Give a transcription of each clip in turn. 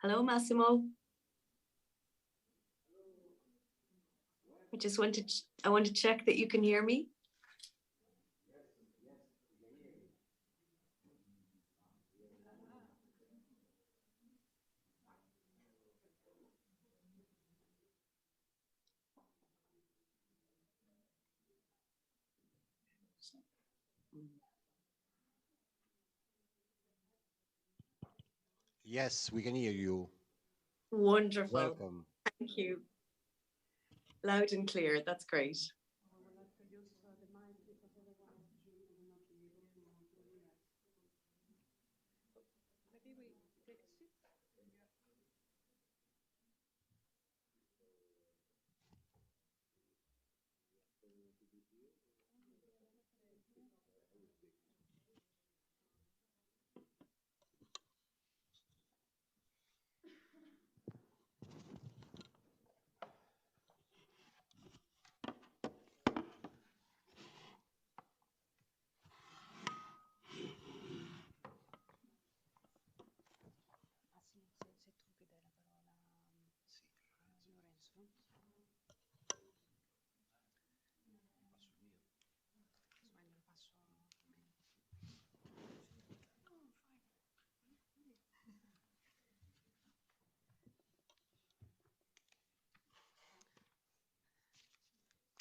Hello, Massimo. I want to check that you can hear me. Yes, we can hear you. Wonderful. Welcome. Thank you. Loud and clear. That's great.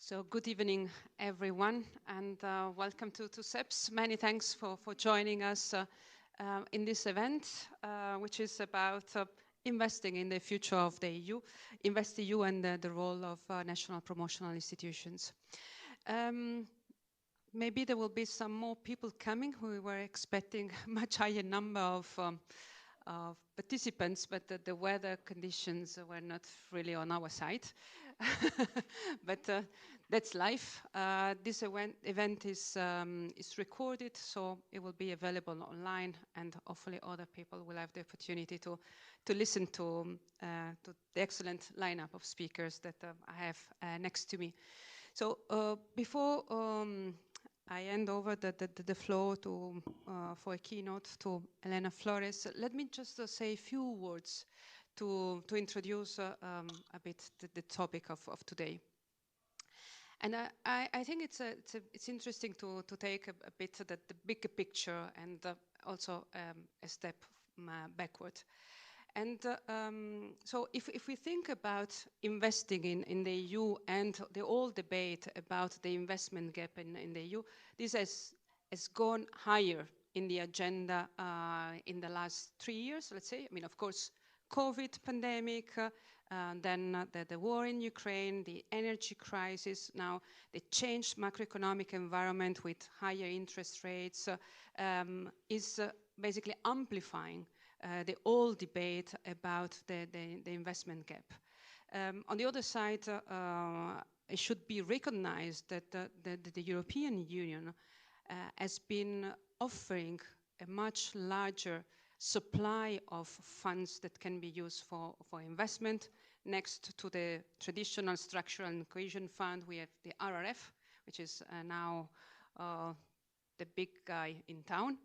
So good evening, everyone, and welcome to CEPS. Many thanks for joining us in this event, which is about investing in the future of the EU, InvestEU and the role of national promotional institutions. Maybe there will be some more people coming. We were expecting a much higher number of participants, but the weather conditions were not really on our side. But that's life. This event is recorded, so it will be available online, and hopefully other people will have the opportunity to listen to the excellent lineup of speakers that I have next to me. So before I hand over the floor to for a keynote to Elena Flores, let me just say a few words to introduce a bit the topic of today. And I think it's interesting to take a bit the bigger picture and also a step backward. And so if we think about investing in the EU and the whole debate about the investment gap in the EU, this has gone higher in the agenda in the last 3 years, let's say. I mean, of course, COVID pandemic, then the war in Ukraine, the energy crisis, now the changed macroeconomic environment with higher interest rates is basically amplifying the whole debate about the investment gap. On the other side, it should be recognized that the European Union has been offering a much larger supply of funds that can be used for investment. Next to the traditional structural and cohesion fund, we have the RRF, which is now the big guy in town,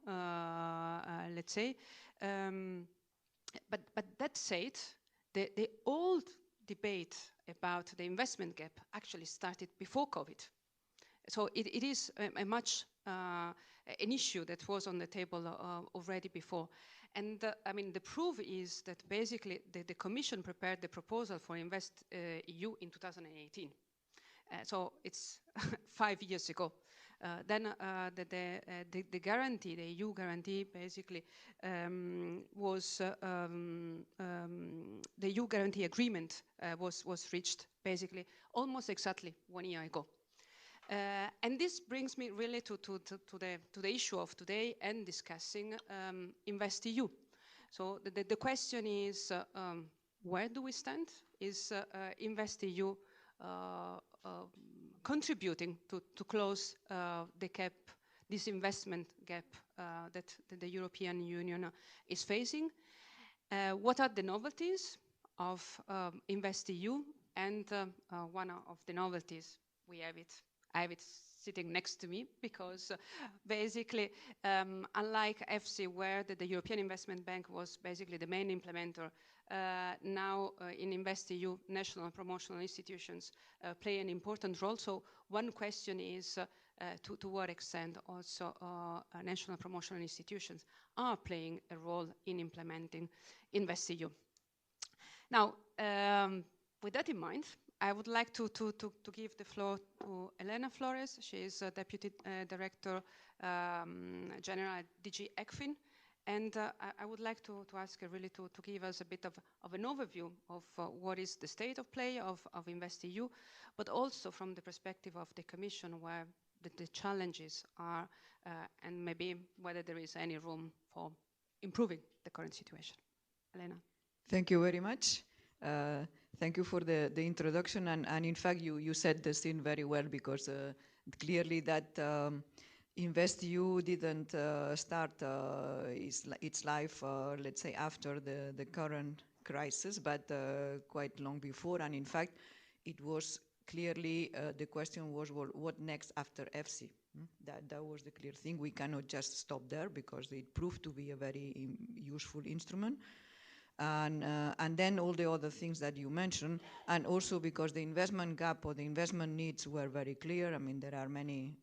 let's say. But that said, the old debate about the investment gap actually started before COVID. So it is a much an issue that was on the table already before. And I mean, the proof is that basically the Commission prepared the proposal for InvestEU in 2018. So it's 5 years ago. Then the guarantee, the EU guarantee, basically was the EU guarantee agreement was reached basically almost exactly 1 year ago. And this brings me really to the issue of today and discussing InvestEU. So the question is, where do we stand? Is InvestEU contributing to close the gap, this investment gap that the European Union is facing? What are the novelties of InvestEU? And one of the novelties, I have it sitting next to me, because basically, unlike EFSI, where the European Investment Bank was basically the main implementer now in InvestEU, National Promotional Institutions play an important role. So one question is to what extent also national promotional institutions are playing a role in implementing InvestEU. Now, with that in mind, I would like to give the floor to Elena Flores. She is Deputy Director General at DG ECFIN. And I would like to ask her really to give us a bit of an overview of what is the state of play of InvestEU, but also from the perspective of the Commission, where the challenges are, and maybe whether there is any room for improving the current situation. Elena. Thank you very much. Thank you for the introduction. And in fact, you set the scene very well, because clearly that InvestEU didn't start its life, let's say, after the current crisis, but quite long before. And in fact, it was clearly, the question was, well, what next after EFSI? That was the clear thing. We cannot just stop there, because it proved to be a very useful instrument. And then all the other things that you mentioned, and also because the investment gap or the investment needs were very clear. I mean, there are many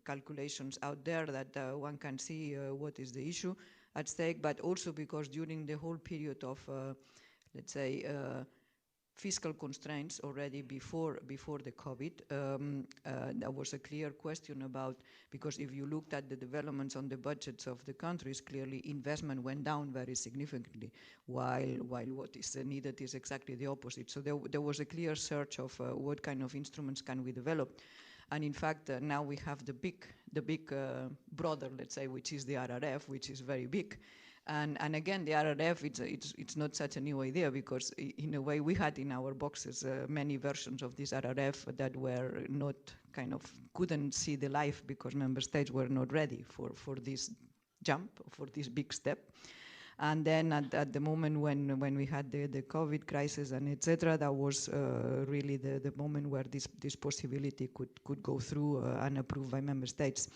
calculations out there that one can see what is the issue at stake, but also because during the whole period of, let's say, fiscal constraints already before the COVID, there was a clear question about, because if you looked at the developments on the budgets of the countries, clearly investment went down very significantly, while what is needed is exactly the opposite. So there was a clear search of what kind of instruments can we develop. And in fact, now we have the big brother, let's say, which is the RRF, which is very big. And again, the RRF, it's not such a new idea, because in a way we had in our boxes many versions of this RRF that were not couldn't see the life, because member states were not ready for this jump, for this big step. And then at the moment when we had the COVID crisis and etc., that was really the moment where this possibility could go through and approved by member states.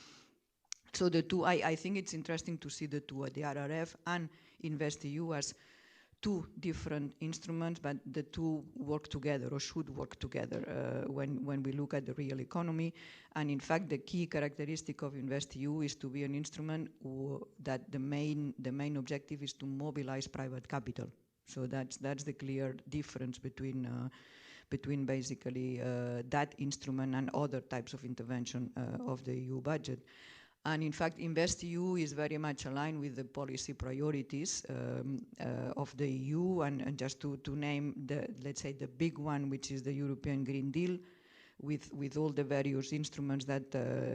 So the two, I think it's interesting to see the two, the RRF and InvestEU, as two different instruments, but the two work together, or should work together when we look at the real economy. And in fact, the key characteristic of InvestEU is to be an instrument that the main objective is to mobilize private capital. So that's the clear difference between basically that instrument and other types of intervention of the EU budget. And in fact, InvestEU is very much aligned with the policy priorities of the EU. And just to name, let's say, the big one, which is the European Green Deal, with all the various instruments that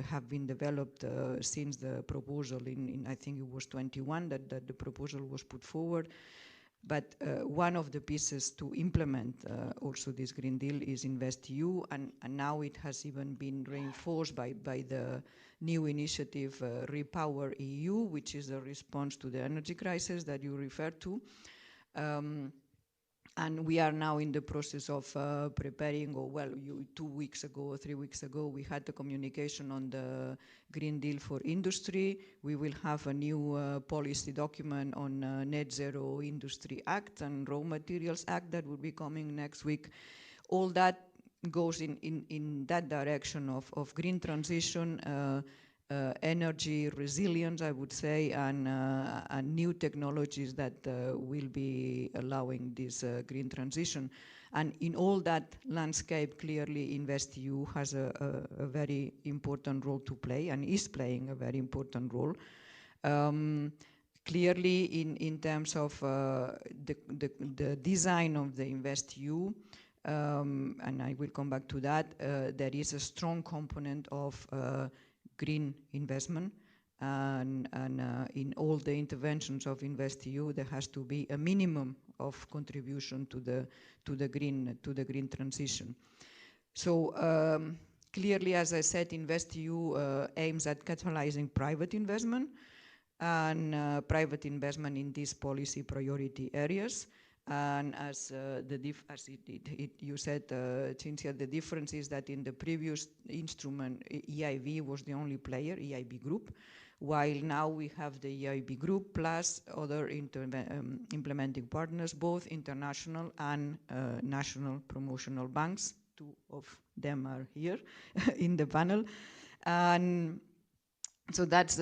have been developed since the proposal in I think it was 21 that the proposal was put forward. But one of the pieces to implement also this Green Deal is InvestEU, and now it has even been reinforced by the new initiative Repower EU, which is a response to the energy crisis that you referred to. And we are now in the process of preparing, 2 weeks ago or 3 weeks ago, we had the communication on the Green Deal for industry. We will have a new policy document on Net Zero Industry Act and Raw Materials Act that will be coming next week. All that goes in that direction of green transition, energy resilience, I would say, and new technologies that will be allowing this green transition. And in all that landscape, clearly InvestEU has a very important role to play, and is playing a very important role. Clearly, in terms of the design of the InvestEU, and I will come back to that, there is a strong component of green investment, and in all the interventions of InvestEU, there has to be a minimum of contribution to the green transition. So clearly, as I said, InvestEU aims at catalyzing private investment and private investment in these policy priority areas. And as you said, Cinzia, the difference is that in the previous instrument, EIB was the only player, EIB Group, while now we have the EIB Group plus other implementing partners, both international and national promotional banks. Two of them are here in the panel. And so that's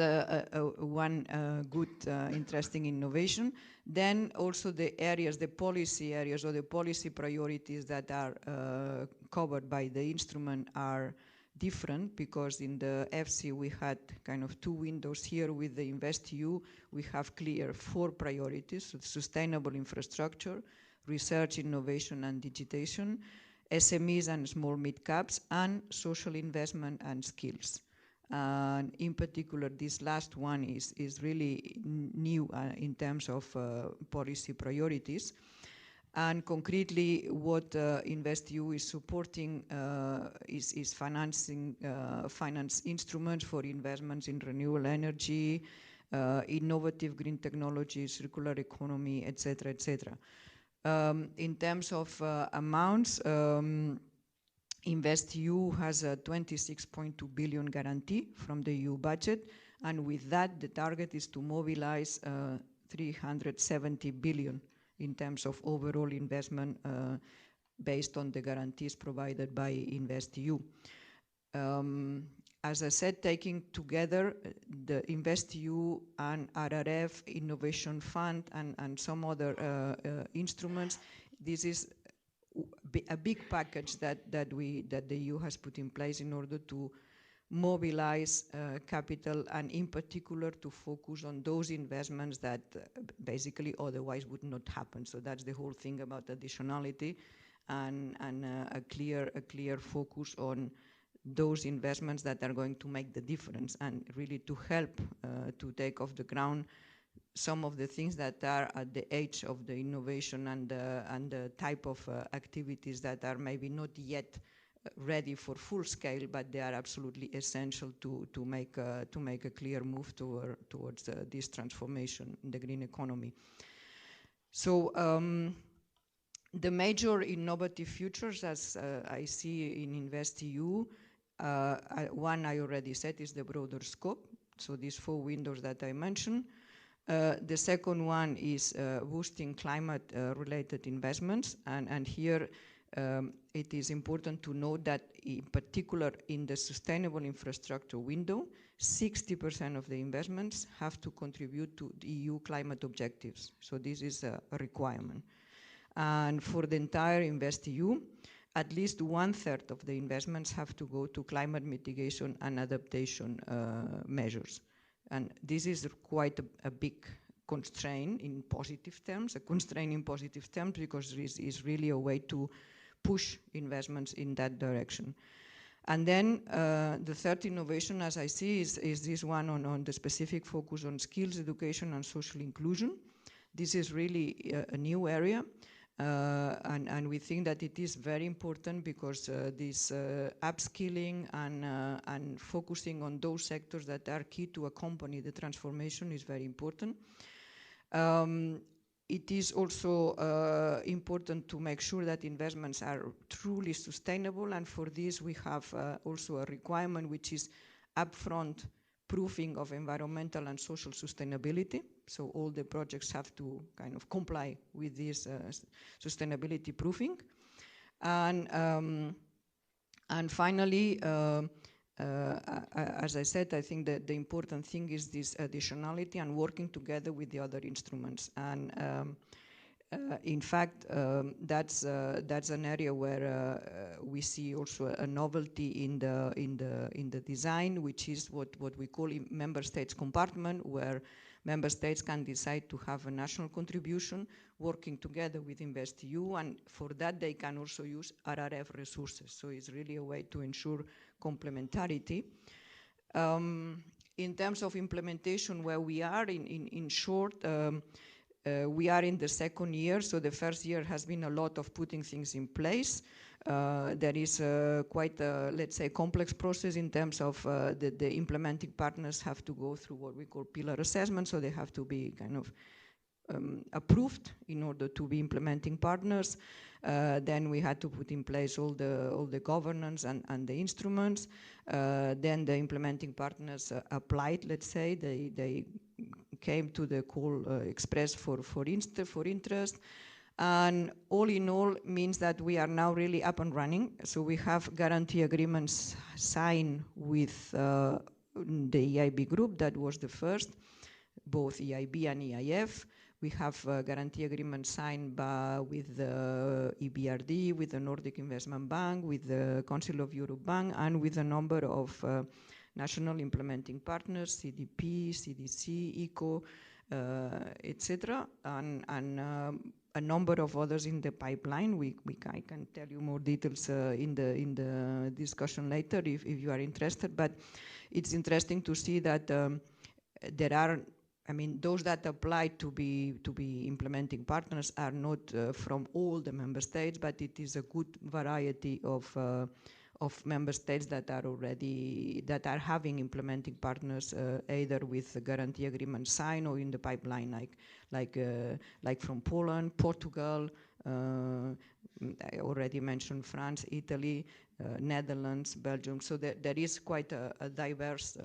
one good, interesting innovation. Then also the areas, the policy areas or the policy priorities that are covered by the instrument are different, because in the FC we had kind of two windows. Here with the InvestEU, we have clear 4 priorities: so sustainable infrastructure, research, innovation and digitization, SMEs and small mid-caps, and social investment and skills. And in particular, this last one is really new in terms of policy priorities. And concretely, what InvestEU is supporting is financing finance instruments for investments in renewable energy, innovative green technologies, circular economy, etc., etc. In terms of amounts, InvestEU has a 26.2 billion guarantee from the EU budget, and with that the target is to mobilize 370 billion in terms of overall investment based on the guarantees provided by InvestEU. As I said, taking together the InvestEU and RRF Innovation Fund and some other instruments, this is a big package that the EU has put in place in order to mobilize capital, and in particular to focus on those investments that basically otherwise would not happen. So that's the whole thing about additionality and a clear focus on those investments that are going to make the difference, and really to help to take off the ground some of the things that are at the edge of the innovation and the type of activities that are maybe not yet ready for full scale, but they are absolutely essential to make a clear move towards this transformation in the green economy. So the major innovative futures, as I see in InvestEU, one I already said is the broader scope. So these 4 windows that I mentioned. The second one is boosting climate-related investments, and here it is important to note that in particular in the sustainable infrastructure window, 60% of the investments have to contribute to the EU climate objectives. So this is a requirement. And for the entire InvestEU, at least 1/3 of the investments have to go to climate mitigation and adaptation measures. And this is quite a big constraint in positive terms, because it is really a way to push investments in that direction. And then the third innovation, as I see, is this one on the specific focus on skills, education, and social inclusion. This is really a new area. And we think that it is very important because this upskilling and focusing on those sectors that are key to accompany the transformation is very important. It is also important to make sure that investments are truly sustainable, and for this we have also a requirement which is upfront proofing of environmental and social sustainability. So all the projects have to kind of comply with this sustainability proofing. And finally, as I said, I think that the important thing is this additionality and working together with the other instruments. And in fact, that's an area where we see also a novelty in the design, which is what we call a member states compartment, where member states can decide to have a national contribution working together with InvestEU, and for that they can also use RRF resources. So it's really a way to ensure complementarity. In terms of implementation, where we are, in short, we are in the second year, so the first year has been a lot of putting things in place. There is quite a, let's say, complex process in terms of the implementing partners have to go through what we call pillar assessment, so they have to be kind of approved in order to be implementing partners. Then we had to put in place all the governance and the instruments. Then the implementing partners applied, let's say, they came to the call expressed for interest. And all in all means that we are now really up and running. So we have guarantee agreements signed with the EIB group. That was the first, both EIB and EIF. We have guarantee agreements signed with the EBRD, with the Nordic Investment Bank, with the Council of Europe Bank, and with a number of national implementing partners, CDP, CDC, ECO, etc., and a number of others in the pipeline. I can tell you more details in the discussion later if you are interested. But it's interesting to see that there are, those that apply to be implementing partners are not from all the member states, but it is a good variety of member states that are having implementing partners either with a guarantee agreement signed or in the pipeline, like from Poland, Portugal, I already mentioned France, Italy, Netherlands, Belgium. So there is quite a diverse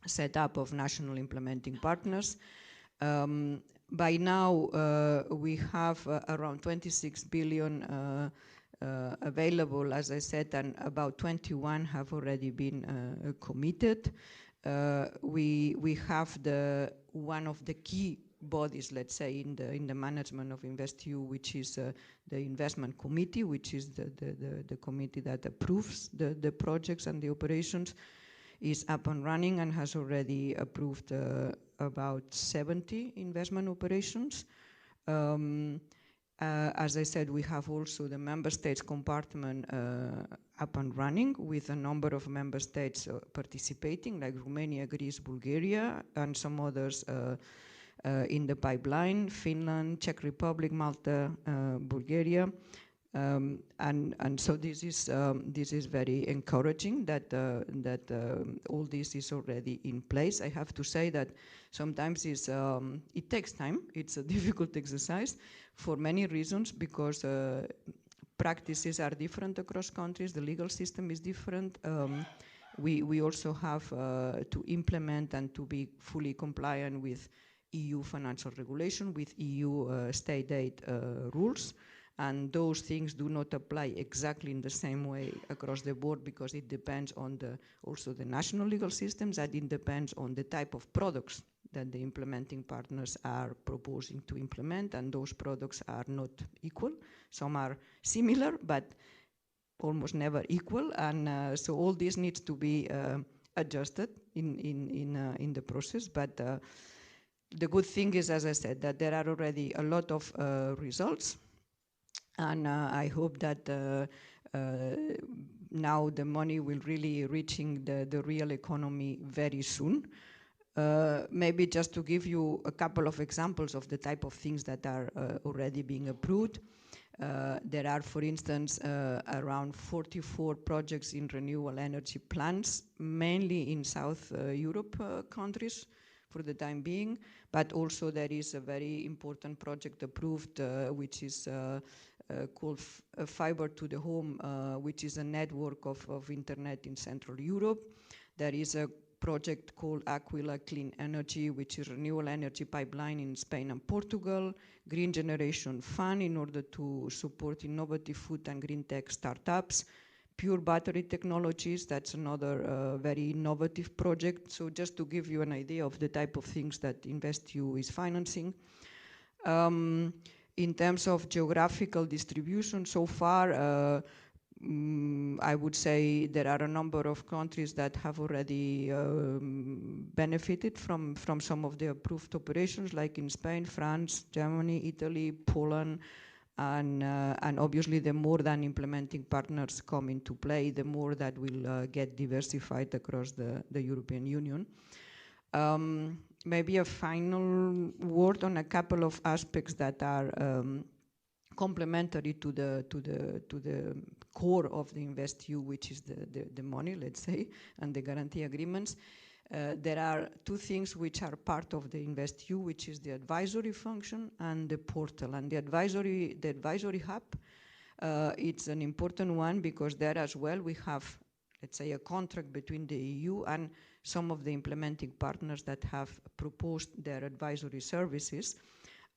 setup of national implementing partners. By now, we have around 26 billion available, as I said, and about 21 have already been committed. We have one of the key bodies, let's say, in the management of InvestEU, which is the investment committee, which is the committee that approves the projects and the operations, is up and running and has already approved about 70 investment operations. As I said, we have also the member states compartment up and running, with a number of member states participating, like Romania, Greece, Bulgaria, and some others in the pipeline: Finland, Czech Republic, Malta, Bulgaria. And so this is very encouraging that all this is already in place. I have to say that sometimes it takes time. It's a difficult exercise for many reasons, because practices are different across countries. The legal system is different. We also have to implement and to be fully compliant with EU financial regulation, with EU state aid rules. And those things do not apply exactly in the same way across the board, because it depends on also the national legal systems, and it depends on the type of products that the implementing partners are proposing to implement, and those products are not equal. Some are similar, but almost never equal, and so all this needs to be adjusted in the process. But the good thing is, as I said, that there are already a lot of results. And I hope that now the money will really reaching the real economy very soon. Maybe just to give you a couple of examples of the type of things that are already being approved. There are, for instance, around 44 projects in renewable energy plants, mainly in South Europe countries for the time being. But also there is a very important project approved, which is called Fiber to the Home, which is a network of internet in Central Europe. There is a project called Aquila Clean Energy, which is a renewable energy pipeline in Spain and Portugal. Green Generation Fund in order to support innovative food and green tech startups. Pure battery technologies, that's another very innovative project. So just to give you an idea of the type of things that InvestEU is financing. In terms of geographical distribution, so far, I would say there are a number of countries that have already benefited from some of the approved operations, like in Spain, France, Germany, Italy, Poland, and obviously the more that implementing partners come into play, the more that will get diversified across the European Union. Maybe a final word on a couple of aspects that are complementary to the core of the InvestEU, which is the money, let's say, and the guarantee agreements. There are two things which are part of the InvestEU, which is the advisory function and the portal. And the advisory hub, it's an important one because there as well we have, let's say, a contract between the EU and some of the implementing partners that have proposed their advisory services.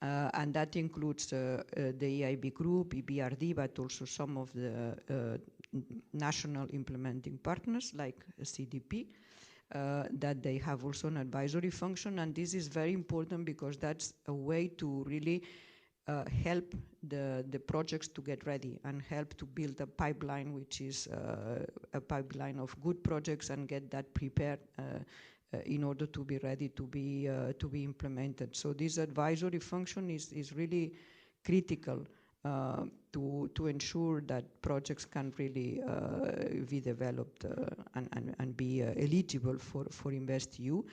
And that includes the EIB group, EBRD, but also some of the national implementing partners like CDP. That they have also an advisory function, and this is very important because that's a way to really help the projects to get ready and help to build a pipeline, which is a pipeline of good projects, and get that prepared in order to be ready to be implemented. So this advisory function is really critical to ensure that projects can really be developed and be eligible for InvestEU.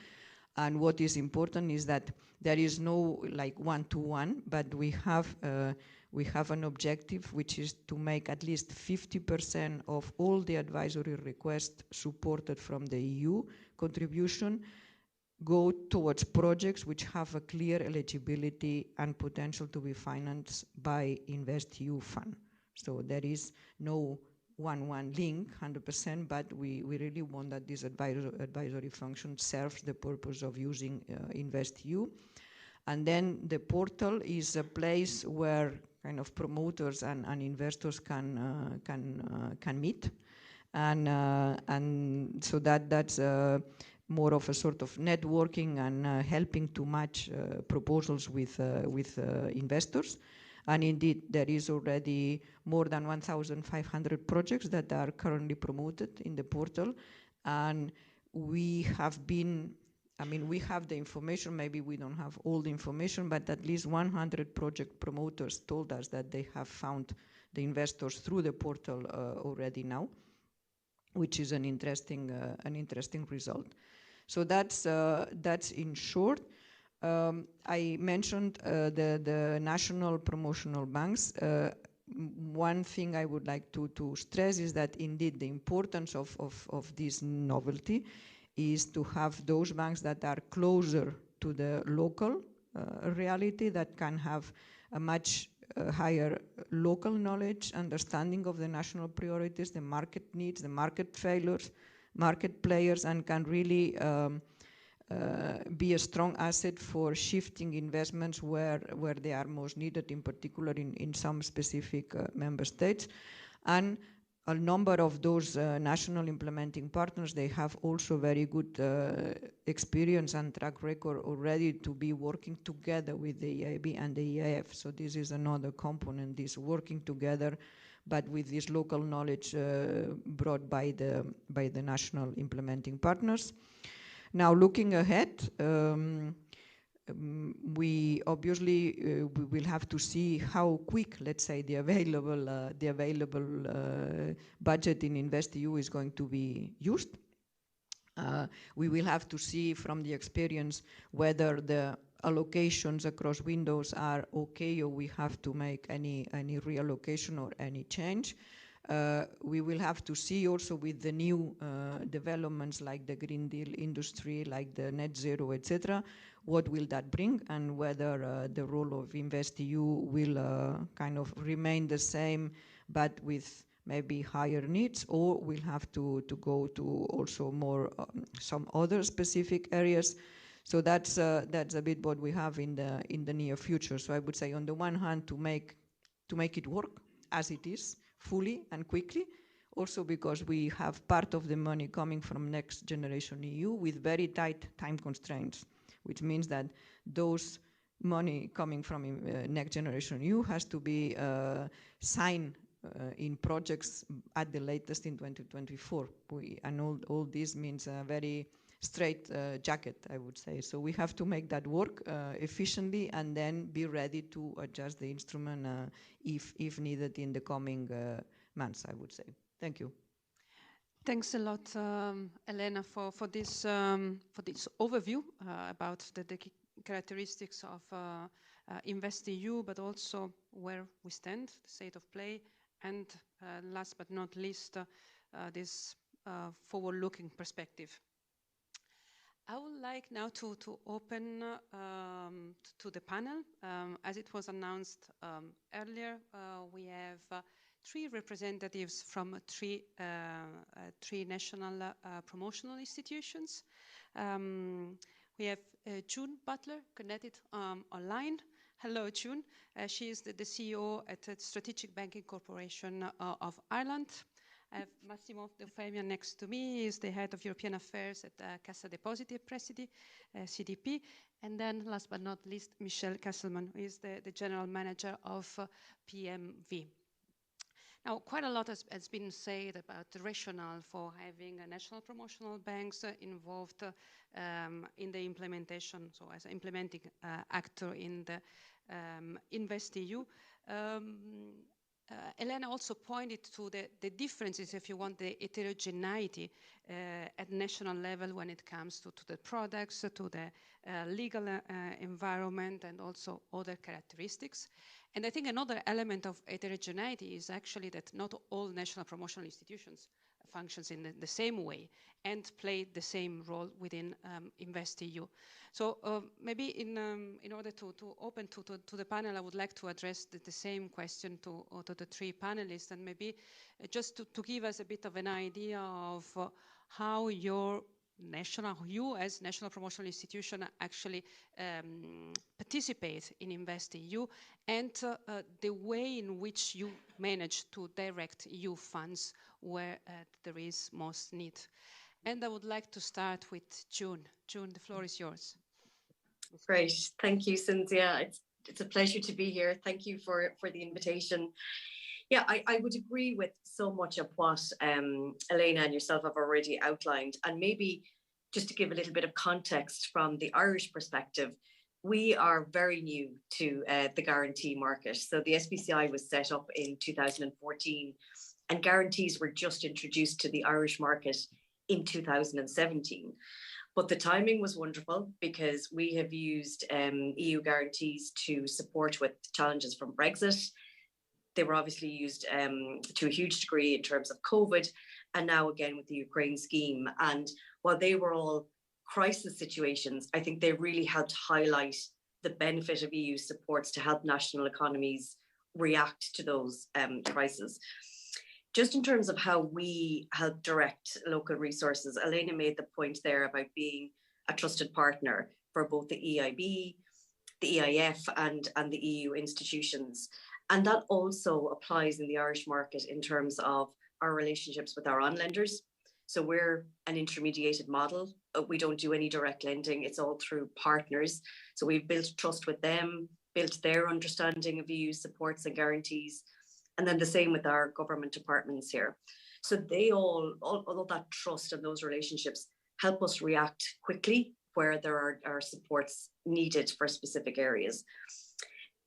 And what is important is that there is no like one-to-one, but we have an objective, which is to make at least 50% of all the advisory requests supported from the EU contribution go towards projects which have a clear eligibility and potential to be financed by InvestEU fund. So there is no one-one link, 100%, but we really want that this advisory function serves the purpose of using InvestEU. And then the portal is a place where kind of promoters and investors can meet, and so that's more of a sort of networking and helping to match proposals with investors. And indeed, there is already more than 1,500 projects that are currently promoted in the portal. And we have been, we have the information, maybe we don't have all the information, but at least 100 project promoters told us that they have found the investors through the portal already now, which is an interesting result. So that's in short. I mentioned the national promotional banks. One thing I would like to stress is that indeed the importance of this novelty is to have those banks that are closer to the local reality, that can have a much higher local knowledge, understanding of the national priorities, the market needs, the market failures, market players, and can really be a strong asset for shifting investments where they are most needed, in particular in some specific member states. And a number of those national implementing partners, they have also very good experience and track record already to be working together with the EIB and the EIF. So this is another component, this working together, but with this local knowledge brought by the national implementing partners. Now, looking ahead, we obviously we will have to see how quick, let's say, the available budget in InvestEU is going to be used. We will have to see from the experience whether the allocations across windows are okay, or we have to make any reallocation or any change. We will have to see also with the new developments like the Green Deal industry, like the net zero, etc., what will that bring, and whether the role of InvestEU will kind of remain the same, but with maybe higher needs, or we'll have to go to also more some other specific areas. So that's a bit what we have in the near future. So I would say, on the one hand, to make it work as it is, fully and quickly, also because we have part of the money coming from Next Generation EU with very tight time constraints, which means that those money coming from Next Generation EU has to be signed in projects at the latest in 2024. And all this means a very straight jacket, I would say. So we have to make that work efficiently, and then be ready to adjust the instrument if needed in the coming months, I would say. Thank you. Thanks a lot, Elena, for this overview about the characteristics of InvestEU, but also where we stand, the state of play, and last but not least, this forward-looking perspective. I would like now to open to the panel. As it was announced earlier, we have 3 representatives from three national promotional institutions. We have June Butler connected online. Hello, June. She is the CEO at the Strategic Banking Corporation of Ireland. I have Massimo De Fabian next to me. He is the head of European Affairs at Cassa Depositi e Prestiti, CDP. And then, last but not least, Michel Kesselman, who is the general manager of PMV. Now, quite a lot has been said about the rationale for having national promotional banks involved in the implementation, so as an implementing actor in the InvestEU. Elena also pointed to the differences, if you want, the heterogeneity at national level when it comes to the products, to the legal environment, and also other characteristics. And I think another element of heterogeneity is actually that not all national promotional institutions functions in the same way and play the same role within InvestEU. So maybe in order to open to the panel, I would like to address the same question to the 3 panelists, and maybe just to give us a bit of an idea of how you as national promotional institution actually participate in InvestEU, and the way in which you manage to direct EU funds where there is most need. And I would like to start with June. June, the floor is yours. Great. Thank you, Cynthia. It's a pleasure to be here. Thank you for the invitation. Yeah, I would agree with so much of what Elena and yourself have already outlined. And maybe just to give a little bit of context from the Irish perspective, we are very new to the guarantee market. So the SPCI was set up in 2014, and guarantees were just introduced to the Irish market in 2017. But the timing was wonderful because we have used EU guarantees to support with challenges from Brexit. They were obviously used to a huge degree in terms of COVID, and now again with the Ukraine scheme. And while they were all crisis situations, I think they really helped highlight the benefit of EU supports to help national economies react to those crises. Just in terms of how we help direct local resources, Elena made the point there about being a trusted partner for both the EIB, the EIF, and the EU institutions. And that also applies in the Irish market in terms of our relationships with our on-lenders. So we're an intermediated model. We don't do any direct lending. It's all through partners. So we've built trust with them, built their understanding of EU supports and guarantees. And then the same with our government departments here. So they all of that trust and those relationships help us react quickly where there are supports needed for specific areas.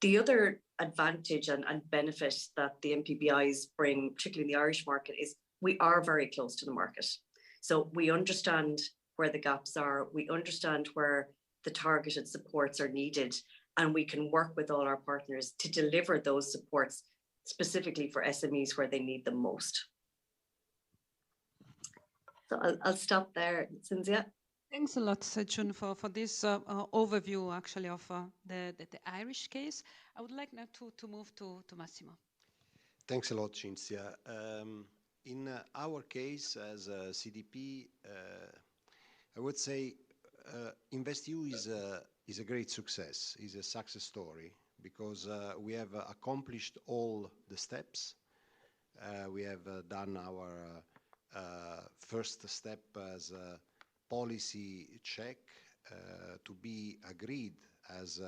The other advantage and benefit that the MPBIs bring, particularly in the Irish market, is we are very close to the market. So we understand where the gaps are, we understand where the targeted supports are needed, and we can work with all our partners to deliver those supports specifically for SMEs where they need them most. So I'll stop there, Cynthia. Thanks a lot, June, for this overview, actually, of the Irish case. I would like now to move to Massimo. Thanks a lot, Cynthia. In our case as a CDP, I would say InvestEU is a great success, is a success story, because we have accomplished all the steps. We have done our first step as a policy check to be agreed as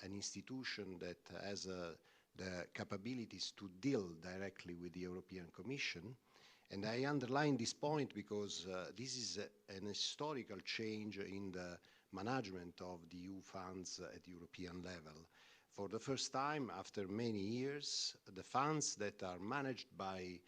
an institution that has the capabilities to deal directly with the European Commission. And I underline this point because this is an historical change in the management of the EU funds at European level. For the first time, after many years, the funds that are managed by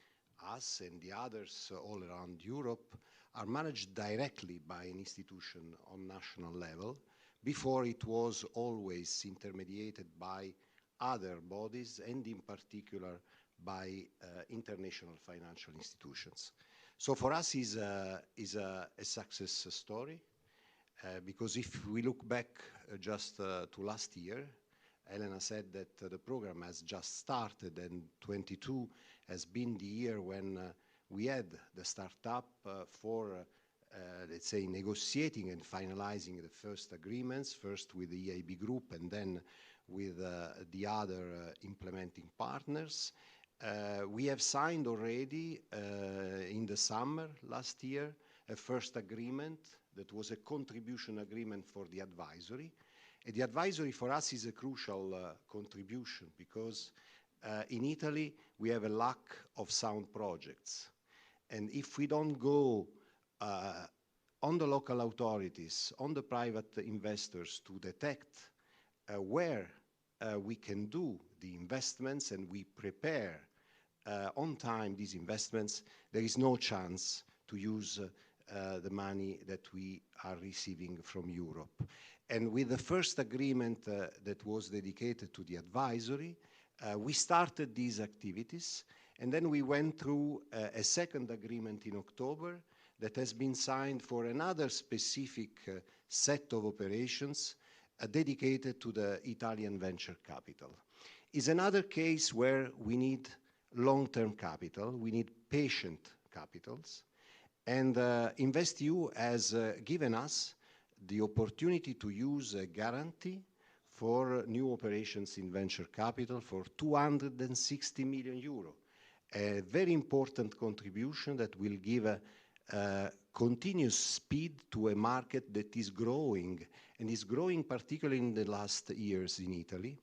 us and the others all around Europe are managed directly by an institution on national level. Before, it was always intermediated by other bodies, and in particular by international financial institutions. So for us is a success story, because if we look back just to last year, Elena said that the program has just started, and 22 has been the year when we had the startup for, let's say, negotiating and finalizing the first agreements, first with the EIB group and then with the other implementing partners. We have signed already in the summer last year a first agreement that was a contribution agreement for the advisory. And the advisory for us is a crucial contribution because in Italy we have a lack of sound projects. And if we don't go on the local authorities, on the private investors to detect where we can do the investments and we prepare on time these investments, there is no chance to use the money that we are receiving from Europe. And with the first agreement that was dedicated to the advisory, we started these activities, and then we went through a second agreement in October that has been signed for another specific set of operations dedicated to the Italian venture capital. It's another case where we need long-term capital, we need patient capitals, and InvestEU has given us the opportunity to use a guarantee for new operations in venture capital for 260 million euro, a very important contribution that will give a continuous speed to a market that is growing, and is growing particularly in the last years in Italy.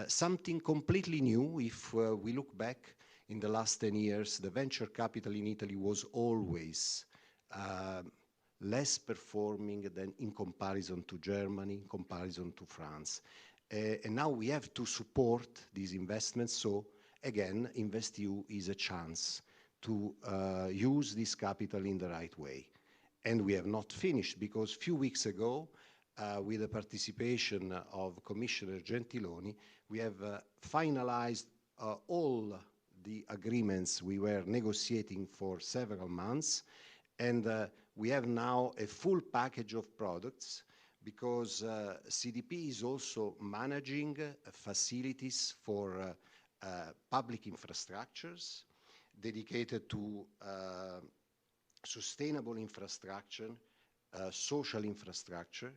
Something completely new, if we look back in the last 10 years, the venture capital in Italy was always less performing than in comparison to Germany, in comparison to France. And now we have to support these investments, so again, InvestEU is a chance to use this capital in the right way. And we have not finished, because a few weeks ago, with the participation of Commissioner Gentiloni, we have finalized all the agreements we were negotiating for several months, and we have now a full package of products, because CDP is also managing facilities for public infrastructures dedicated to sustainable infrastructure, social infrastructure.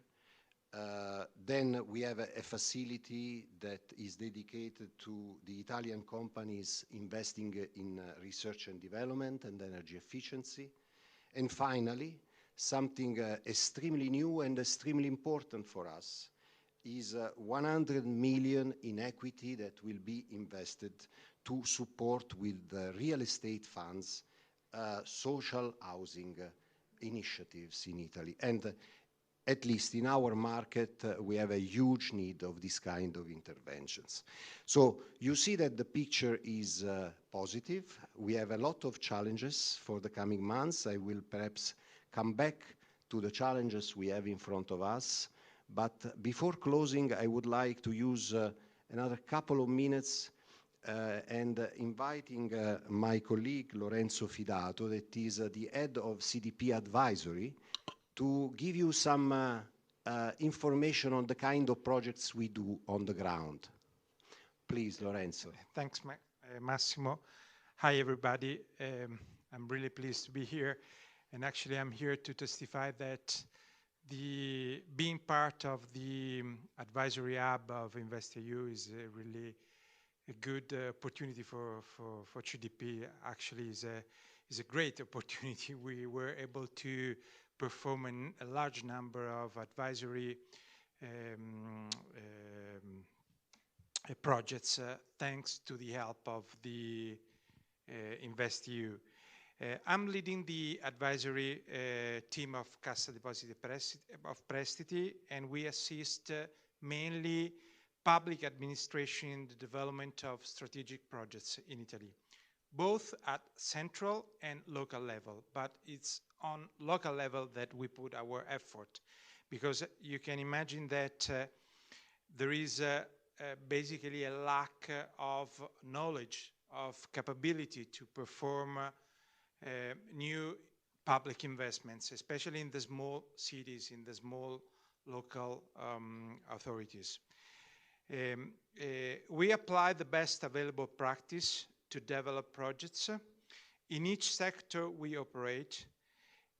Then we have a facility that is dedicated to the Italian companies investing in research and development and energy efficiency. And finally, something extremely new and extremely important for us is 100 million in equity that will be invested to support with the real estate funds social housing initiatives in Italy. And at least in our market, we have a huge need of this kind of interventions. So you see that the picture is positive. We have a lot of challenges for the coming months. I will perhaps come back to the challenges we have in front of us. But before closing, I would like to use another couple of minutes and inviting my colleague Lorenzo Fidato, that is the head of CDP Advisory, to give you some information on the kind of projects we do on the ground. Please, Lorenzo. Thanks, Massimo. Hi, everybody. I'm really pleased to be here. And actually, I'm here to testify that being part of the advisory hub of InvestEU is really a good opportunity for CDP. Actually, is a great opportunity. We were able to perform a large number of advisory projects thanks to the help of the InvestEU. I'm leading the advisory team of Cassa Depositi e Prestiti, and we assist mainly public administration in the development of strategic projects in Italy, both at central and local level. But it's on local level that we put our effort, because you can imagine that there is basically a lack of knowledge, of capability to perform new public investments, especially in the small cities, in the small local authorities. We apply the best available practice to develop projects in each sector we operate,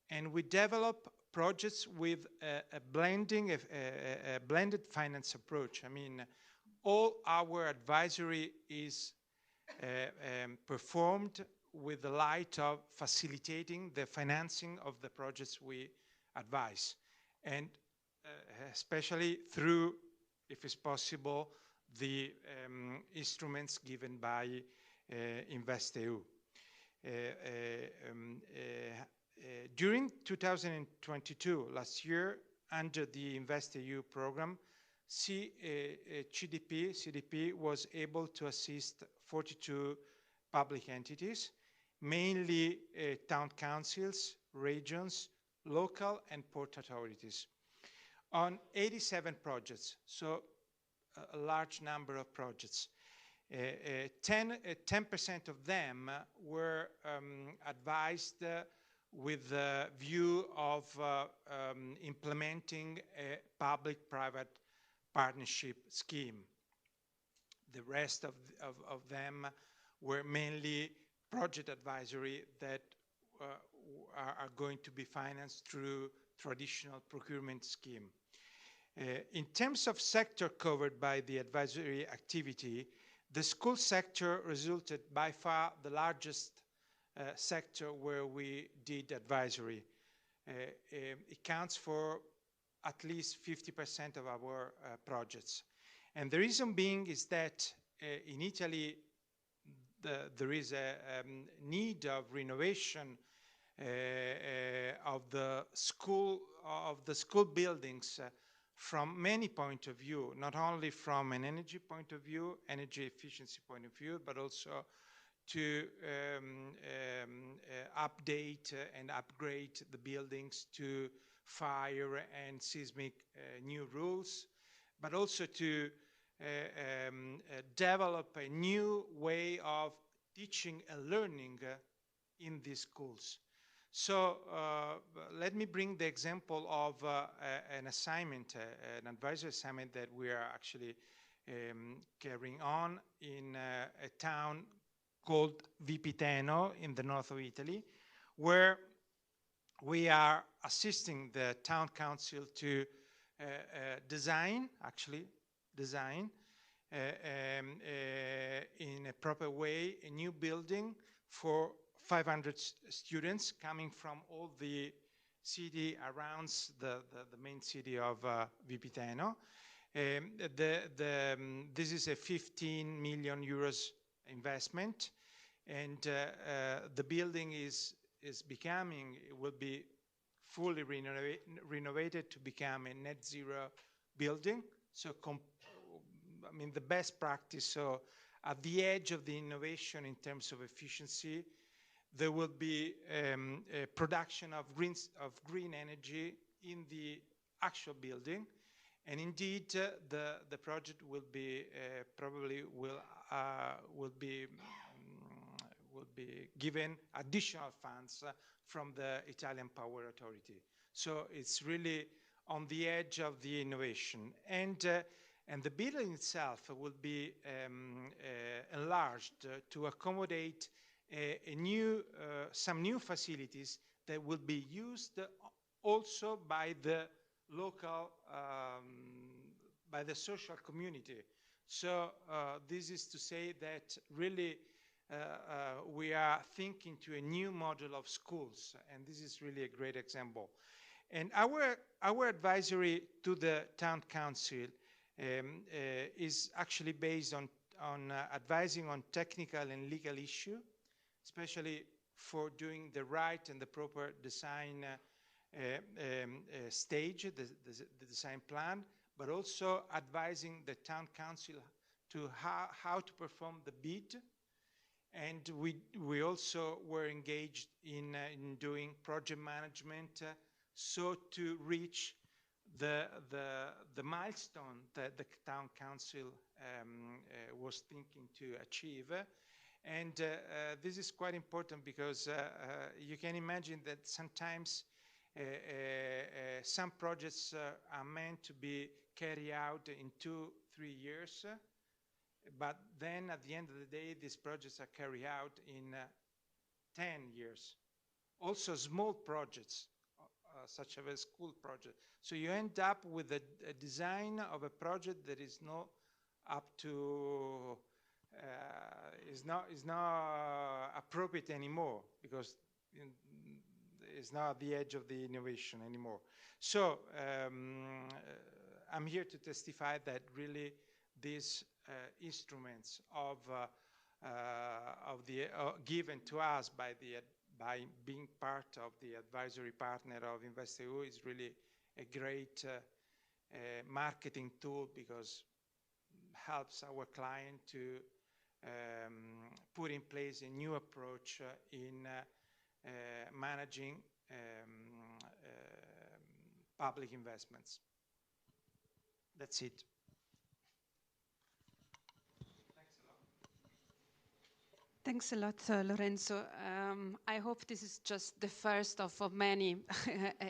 and we develop projects with a blended finance approach. I mean, all our advisory is performed with the light of facilitating the financing of the projects we advise, and especially through, if it's possible, the instruments given by InvestEU. During 2022, last year, under the InvestEU program, CDP was able to assist 42 public entities, mainly town councils, regions, local and port authorities, on 87 projects, so a large number of projects. 10% of them were advised with the view of implementing a public-private partnership scheme. The rest of them were mainly project advisory that are going to be financed through traditional procurement scheme. In terms of sector covered by the advisory activity, the school sector resulted by far the largest sector where we did advisory. It counts for at least 50% of our projects. And the reason being is that in Italy, there is a need of renovation of the school buildings from many points of view, not only from an energy point of view, energy efficiency point of view, but also to update and upgrade the buildings to fire and seismic new rules, but also to develop a new way of teaching and learning in these schools. So let me bring the example of an assignment, an advisory assignment that we are actually carrying on in a town called Vipiteno in the north of Italy, where we are assisting the town council to design in a proper way a new building for 500 students coming from all the city around the main city of Vipiteno. This is a 15 million euros investment, and the building will be fully renovated to become a net zero building. So, I mean, the best practice. So, at the edge of the innovation in terms of efficiency, there will be a production of green energy in the actual building, and indeed the project will be given additional funds from the Italian Power Authority. So it's really on the edge of the innovation, and the building itself will be enlarged to accommodate some new facilities that will be used also by the local, by the social community. So this is to say that really we are thinking to a new model of schools, and this is really a great example. And our advisory to the town council is actually based on advising on technical and legal issue, especially for doing the right and the proper design stage, the design plan, but also advising the town council to how to perform the bid. And we also were engaged in doing project management, so to reach the milestone that the town council was thinking to achieve. And this is quite important because you can imagine that sometimes some projects are meant to be carried out in 2-3 years, but then at the end of the day, these projects are carried out in 10 years. Also small projects, such as a school project. So you end up with a design of a project that is not up to, is not appropriate anymore, because it's not at the edge of the innovation anymore. So I'm here to testify that really these instruments of the given to us by being part of the advisory partner of InvestEU is really a great marketing tool, because helps our client to put in place a new approach in managing public investments. That's it. Thanks a lot, Lorenzo. I hope this is just the first of many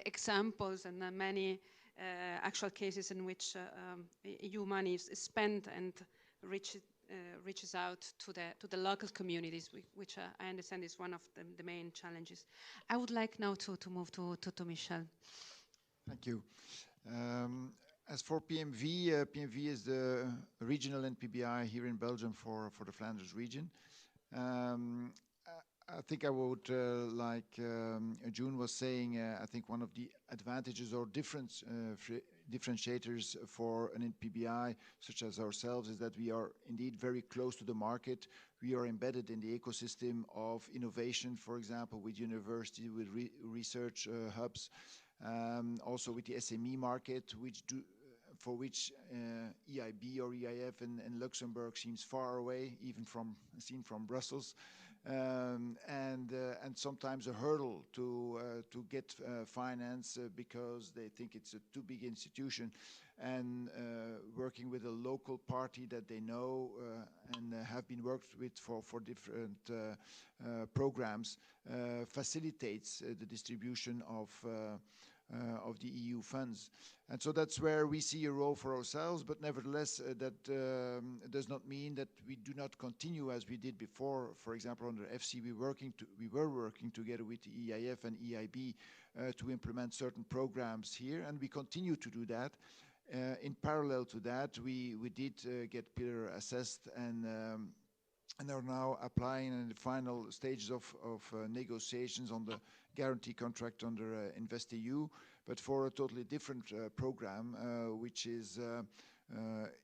examples and many actual cases in which EU money is spent and reaches out to the local communities, which I understand is one of the main challenges. I would like now to move to Michel. Thank you. As for PMV, PMV is the regional NPBI here in Belgium for the Flanders region. I think I would, like June was saying, I think one of the advantages or differentiators for an NPBI such as ourselves is that we are indeed very close to the market. We are embedded in the ecosystem of innovation, for example, with university, with research hubs, also with the SME market, for which EIB or EIF in Luxembourg seems far away, even seen from Brussels, and sometimes a hurdle to get finance because they think it's a too big institution, and working with a local party that they know and have been worked with for different programs facilitates the distribution of the EU funds. And so that's where we see a role for ourselves, but nevertheless that does not mean that we do not continue as we did before. For example, under FC we were working together with the EIF and EIB to implement certain programs here, and we continue to do that. In parallel to that, we did get peer assessed and are now applying in the final stages of negotiations on the guarantee contract under InvestEU, but for a totally different program, which is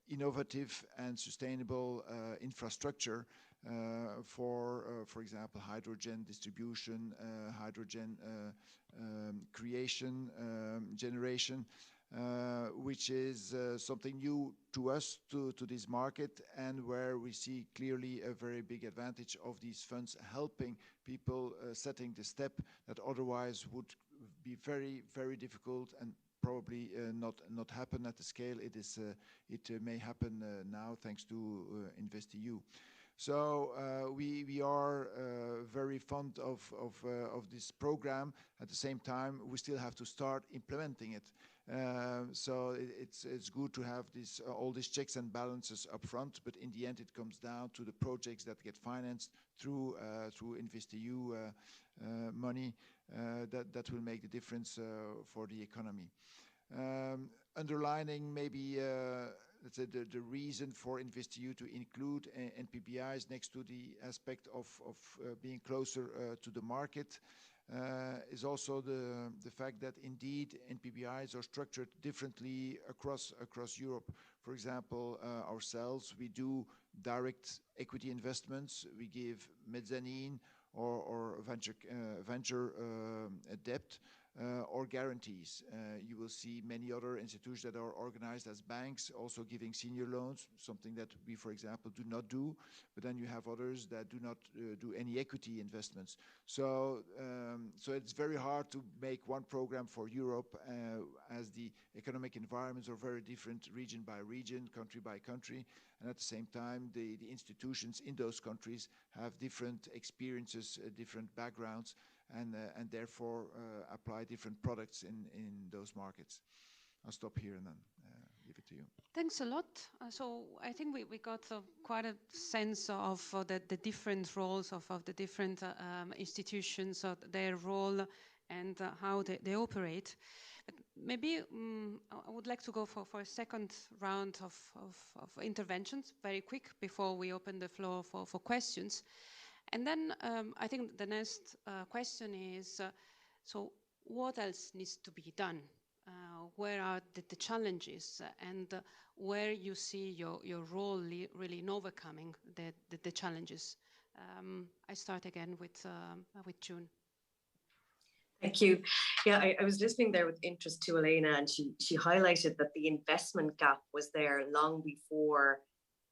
innovative and sustainable infrastructure for example, hydrogen distribution, hydrogen creation, generation, which is something new to us, to this market, and where we see clearly a very big advantage of these funds helping people setting the step that otherwise would be very, very difficult and probably not happen at the scale it is. It may happen now thanks to InvestEU. So we are very fond of this program. At the same time, we still have to start implementing it. So it's good to have all these checks and balances up front, but in the end it comes down to the projects that get financed through InvestEU money that will make the difference for the economy. Underlining maybe let's say the reason for InvestEU to include NPBIs next to the aspect of being closer to the market is also the fact that indeed NPBIs are structured differently across Europe. For example, ourselves, we do direct equity investments, we give mezzanine or venture debt or guarantees. You will see many other institutions that are organized as banks also giving senior loans, something that we, for example, do not do. But then you have others that do not do any equity investments. So it's very hard to make one program for Europe as as the economic environments are very different region by region, country by country. And at the same time, the institutions in those countries have different experiences, different backgrounds, and therefore apply different products in those markets. I'll stop here and then leave it to you. Thanks a lot. So I think we got quite a sense of the different roles of the different institutions, their role and how they operate. But maybe I would like to go for a second round of interventions, very quick, before we open the floor for questions. And then I think the next question is, so what else needs to be done? Where are the challenges and where you see your role really in overcoming the challenges? I start again with June. Thank you. Yeah, I was listening there with interest to Elena, and she highlighted that the investment gap was there long before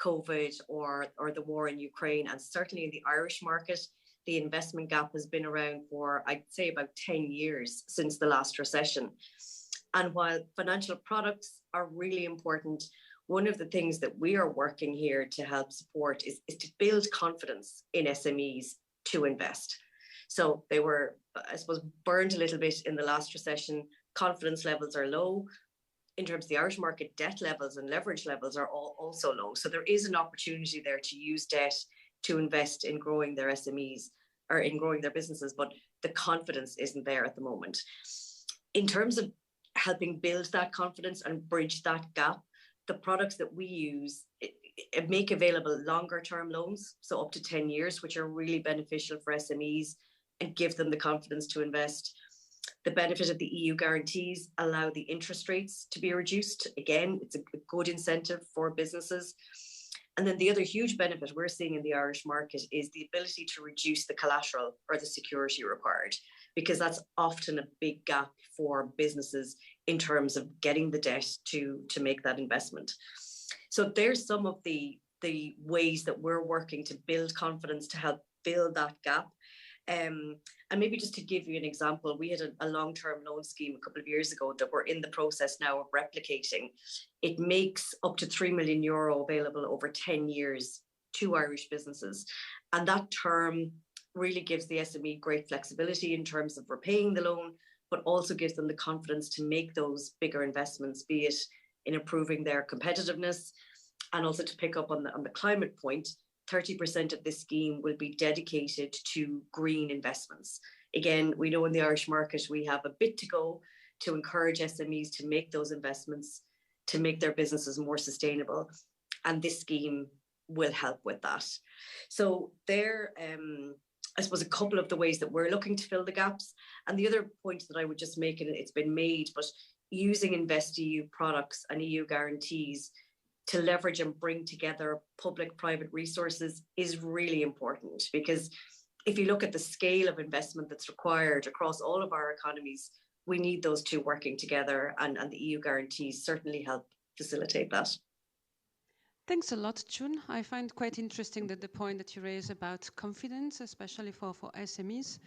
COVID or the war in Ukraine, and certainly in the Irish market, the investment gap has been around for, I'd say, about 10 years since the last recession. And while financial products are really important, one of the things that we are working here to help support is to build confidence in SMEs to invest. So they were, I suppose, burned a little bit in the last recession. Confidence levels are low. In terms of the Irish market, debt levels and leverage levels are also low. So there is an opportunity there to use debt to invest in growing their SMEs or in growing their businesses, but the confidence isn't there at the moment. In terms of helping build that confidence and bridge that gap, the products that we use make available longer term loans, so up to 10 years, which are really beneficial for SMEs and give them the confidence to invest. The benefit of the EU guarantees allow the interest rates to be reduced. Again, it's a good incentive for businesses. And then the other huge benefit we're seeing in the Irish market is the ability to reduce the collateral or the security required, because that's often a big gap for businesses in terms of getting the debt to make that investment. So there's some of the ways that we're working to build confidence to help fill that gap. And maybe just to give you an example, we had a long-term loan scheme a couple of years ago that we're in the process now of replicating. It makes up to €3 million available over 10 years to Irish businesses. And that term really gives the SME great flexibility in terms of repaying the loan, but also gives them the confidence to make those bigger investments, be it in improving their competitiveness, and also to pick up on the climate point. 30% of this scheme will be dedicated to green investments. Again, we know in the Irish market, we have a bit to go to encourage SMEs to make those investments, to make their businesses more sustainable. And this scheme will help with that. So there, I suppose, a couple of the ways that we're looking to fill the gaps. And the other point that I would just make, and it's been made, but using InvestEU products and EU guarantees to leverage and bring together public-private resources is really important, because if you look at the scale of investment that's required across all of our economies, we need those two working together, and the EU guarantees certainly help facilitate that. Thanks a lot, June. I find quite interesting that the point that you raise about confidence, especially for SMEs.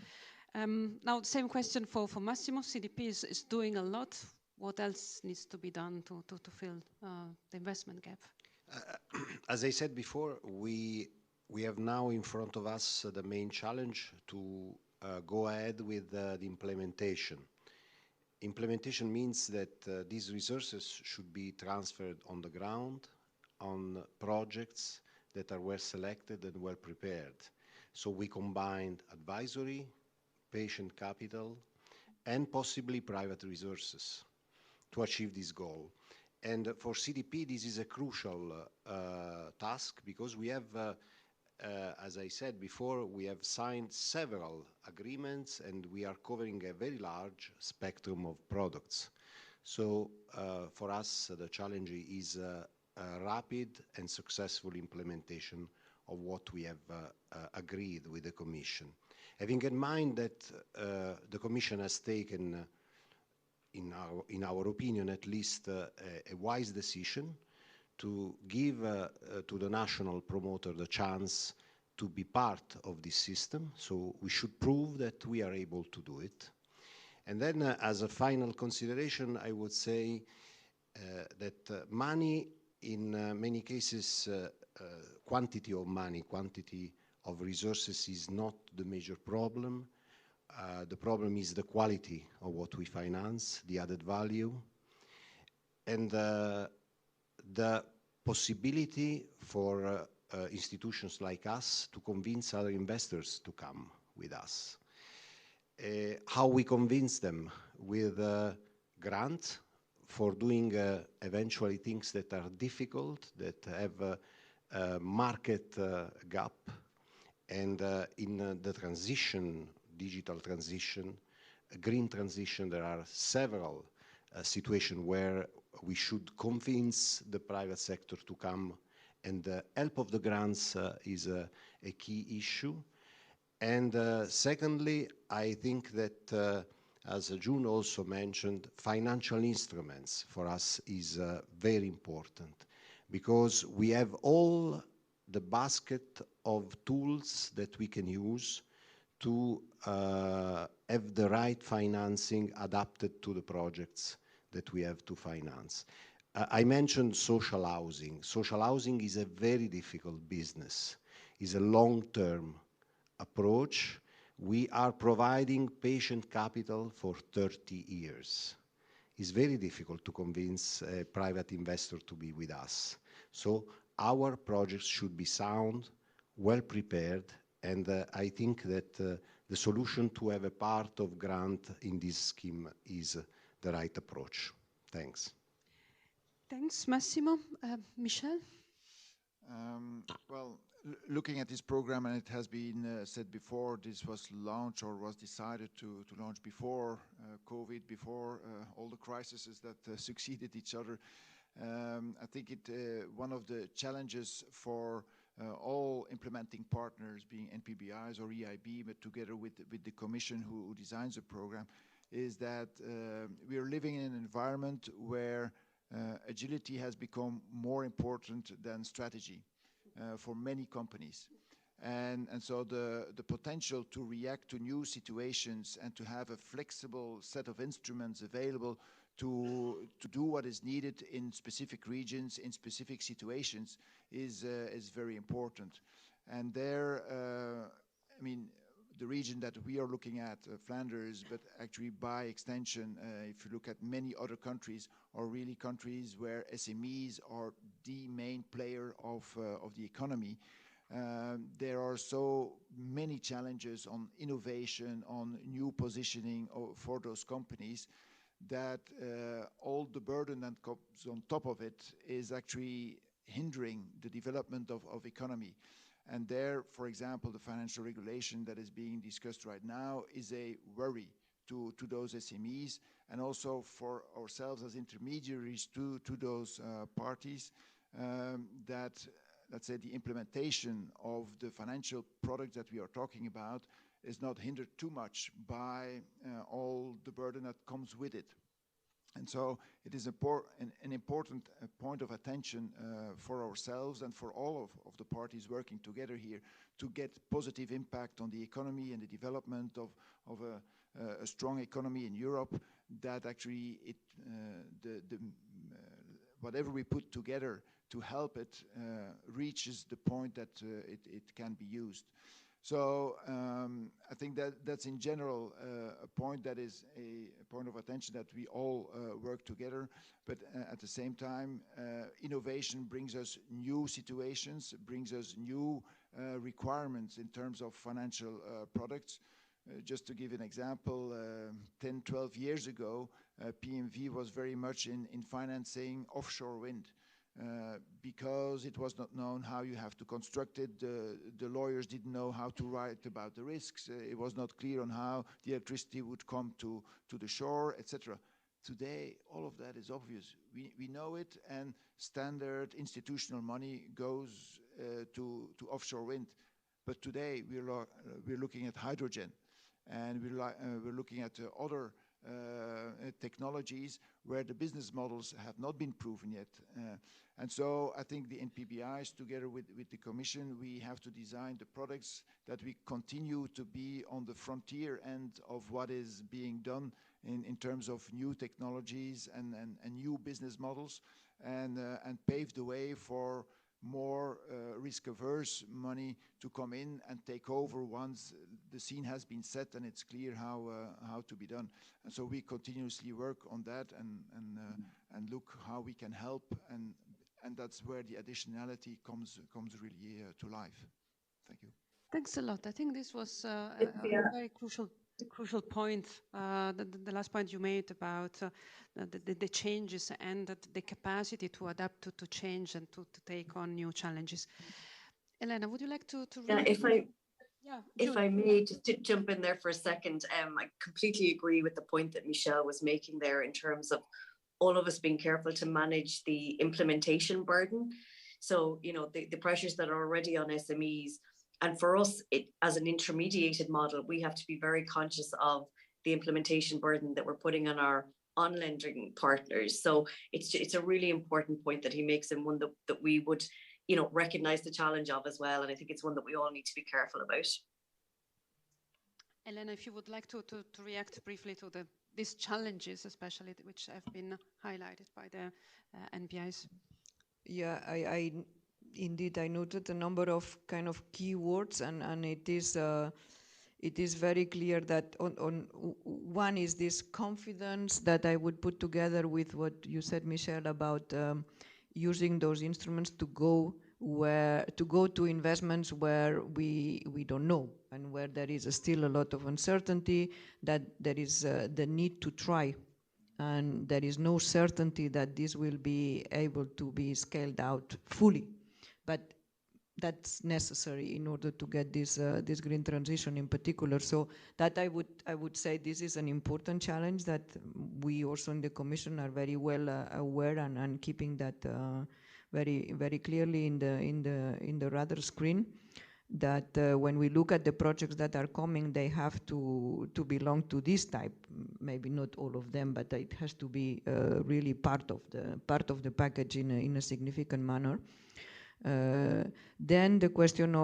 Now, same question for Massimo. CDP is doing a lot. What else needs to be done to fill the investment gap? As I said before, we have now in front of us the main challenge to go ahead with the implementation. Implementation means that these resources should be transferred on the ground, on projects that are well selected and well prepared. So we combined advisory, patient capital, and possibly private resources to achieve this goal. And for CDP, this is a crucial task, because we have, as I said before, we have signed several agreements and we are covering a very large spectrum of products. So for us, the challenge is rapid and successful implementation of what we have agreed with the Commission. Having in mind that the Commission has taken, in our opinion at least, a wise decision to give to the national promoter the chance to be part of this system. So we should prove that we are able to do it. And then as a final consideration, I would say that money, in many cases, quantity of money, quantity of resources is not the major problem. The problem is the quality of what we finance, the added value, and the possibility for institutions like us to convince other investors to come with us. How we convince them? With grants for doing eventually things that are difficult, that have a market gap, and in the transition, digital transition, green transition, there are several situations where we should convince the private sector to come, and the help of the grants is a key issue. And secondly, I think that, as June also mentioned, financial instruments for us is very important, because we have all the basket of tools that we can use to have the right financing adapted to the projects that we have to finance. I mentioned social housing. Social housing is a very difficult business. It's a long-term approach. We are providing patient capital for 30 years. It's very difficult to convince a private investor to be with us. So our projects should be sound, well prepared, and I think that the solution to have a part of grant in this scheme is the right approach. Thanks. Thanks, Massimo. Michel? Well, looking at this program, and it has been said before, this was launched or was decided to launch before COVID, before all the crises that succeeded each other. I think one of the challenges for all implementing partners, being NPBIs or EIB, but together with the Commission who designs the program, is that we are living in an environment where agility has become more important than strategy for many companies. And so the potential to react to new situations and to have a flexible set of instruments available to do what is needed in specific regions, in specific situations, is very important. And there, I mean, the region that we are looking at, Flanders, but actually by extension, if you look at many other countries, are really countries where SMEs are the main player of the economy. There are so many challenges on innovation, on new positioning for those companies, that all the burden that comes on top of it is actually hindering the development of economy. And there, for example, the financial regulation that is being discussed right now is a worry to those SMEs, and also for ourselves as intermediaries to those parties, that, let's say, the implementation of the financial product that we are talking about is not hindered too much by all the burden that comes with it. And so it is an important point of attention for ourselves and for all of the parties working together here to get positive impact on the economy and the development of a strong economy in Europe, that actually whatever we put together to help it reaches the point that it can be used. So I think that's in general a point that is a point of attention, that we all work together. But at the same time, innovation brings us new situations, brings us new requirements in terms of financial products. Just to give an example, 10, 12 years ago, PMV was very much in financing offshore wind. Because it was not known how you have to construct it, the lawyers didn't know how to write about the risks, it was not clear on how the electricity would come to the shore, etc. Today, all of that is obvious. We know it, and standard institutional money goes to offshore wind. But today, we're looking at hydrogen, and we're looking at other technologies where the business models have not been proven yet. And so I think the NPBIs, together with the Commission, we have to design the products that we continue to be on the frontier end of what is being done in terms of new technologies and new business models, and pave the way for more risk-averse money to come in and take over once the scene has been set and it's clear how to be done. And so we continuously work on that and look how we can help, and that's where the additionality comes really to life. Thank you. Thanks a lot. I think this was a very crucial point, the last point you made about the changes and the capacity to adapt to change and to take on new challenges. Elena, would you like to if I may just to jump in there for a second, I completely agree with the point that Michelle was making there in terms of all of us being careful to manage the implementation burden. So, you know, the pressures that are already on SMEs. And for us, as an intermediated model, we have to be very conscious of the implementation burden that we're putting on our on-lending partners. So it's a really important point that he makes, and one that we would, you know, recognize the challenge of as well. And I think it's one that we all need to be careful about. Elena, if you would like to react briefly to these challenges, especially which have been highlighted by the NPIs. Yeah, Indeed, I noted a number of kind of keywords, and it is very clear that on one is this confidence that I would put together with what you said, Michelle, about using those instruments to go to investments where we don't know, and where there is still a lot of uncertainty, that there is the need to try. And there is no certainty that this will be able to be scaled out fully. But that's necessary in order to get this green transition in particular. So that I would say this is an important challenge that we also in the Commission are very well aware and keeping that very very clearly in the radar screen. That when we look at the projects that are coming, they have to belong to this type. Maybe not all of them, but it has to be really part of the package in a significant manner. Then the question